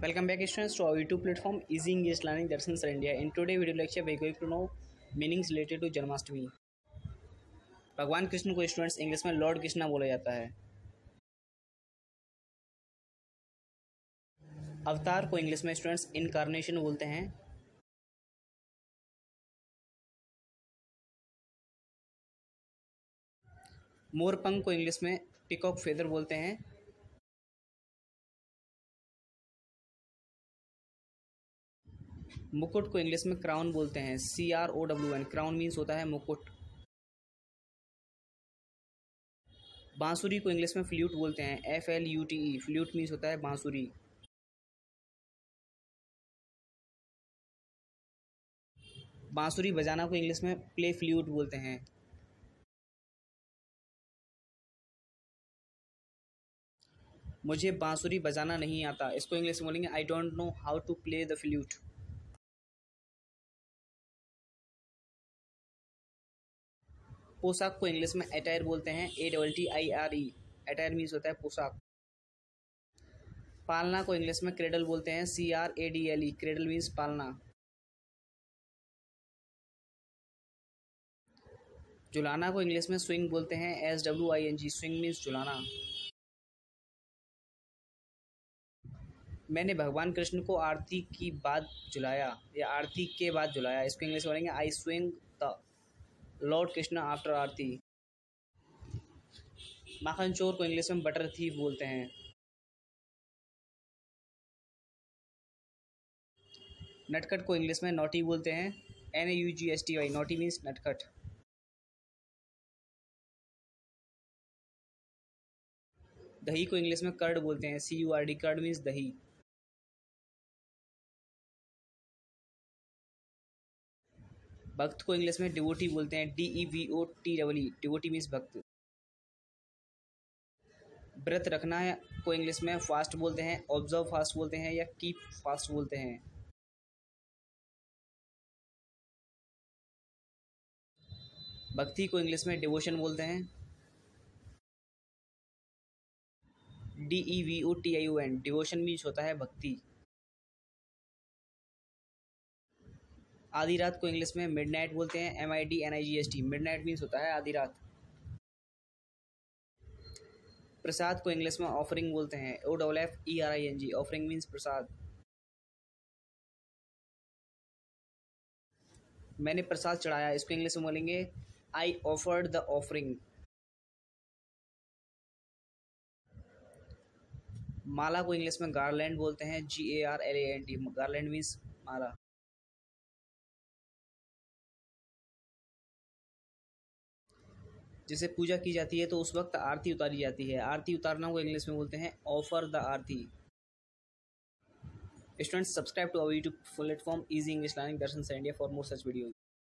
Welcome back students to our YouTube platform Easy English Learning Darshan Sir India. In today's video lecture we are going to know meanings related to Janmashtami. भगवान कृष्ण को students English में Lord Krishna बोला जाता है। अवतार को English में students incarnation बोलते हैं। मोरपंख को इंग्लिश में पिकॉक फेदर बोलते हैं। मुकुट को इंग्लिश में क्राउन बोलते हैं। CROWN क्राउन मीन्स होता है मुकुट। बांसुरी को इंग्लिश में फ्लूट बोलते हैं। FLUTE फ्लूट मीन्स होता है बांसुरी। बांसुरी बजाना को इंग्लिश में प्ले फ्लूट बोलते हैं। मुझे बांसुरी बजाना नहीं आता, इसको इंग्लिश में बोलेंगे I don't know how to play the flute. पोशाक को इंग्लिश में अटायर बोलते हैं। ATTIRE अटायर मीन्स होता है पोशाक। पालना को इंग्लिश में क्रेडल बोलते हैं। CRADLE क्रेडल मीन्स पालना। झुलाना को इंग्लिश में स्विंग बोलते हैं। SWING स्विंग मीन्स झुलाना। मैंने भगवान कृष्ण को आरती की बाद झुलाया या आरती के बाद झुलाया, इसको इंग्लिश में बोलेंगे I swing the lord Krishna after aarti. माखन चोर को इंग्लिश में बटर थीफ बोलते हैं। नटखट को इंग्लिश में नॉटी बोलते हैं। NAUGSTY नॉटी मीन्स नटखट। दही को इंग्लिश में कर्ड बोलते हैं। CURD कर्ड मीन्स दही। भक्त को इंग्लिश में डिवोटी बोलते हैं। DEVOTEE डिवोटी मीन्स भक्त। व्रत रखना को इंग्लिश में फास्ट बोलते हैं। ऑब्जर्व फास्ट बोलते हैं या कीप फास्ट बोलते हैं। भक्ति को इंग्लिश में डिवोशन बोलते हैं। DEVOTION डिवोशन मीन्स होता है भक्ति। आधी रात को इंग्लिश में मिडनाइट बोलते हैं। MIDNIGHT मिडनाइट मीन्स होता है आधी रात। प्रसाद को इंग्लिश में ऑफरिंग बोलते हैं। OFFERING ऑफरिंग मीन्स प्रसाद। मैंने प्रसाद चढ़ाया, इसको इंग्लिश में बोलेंगे आई ऑफर्ड द ऑफरिंग। माला को इंग्लिश में गार्लैंड बोलते हैं। GARLAND गार्लैंड मीन्स माला। जिसे पूजा की जाती है तो उस वक्त आरती उतारी जाती है। आरती उतारना को इंग्लिश में बोलते हैं offer the aarti. Students subscribe to our YouTube platform easy English learning Darshan sir India for more such videos.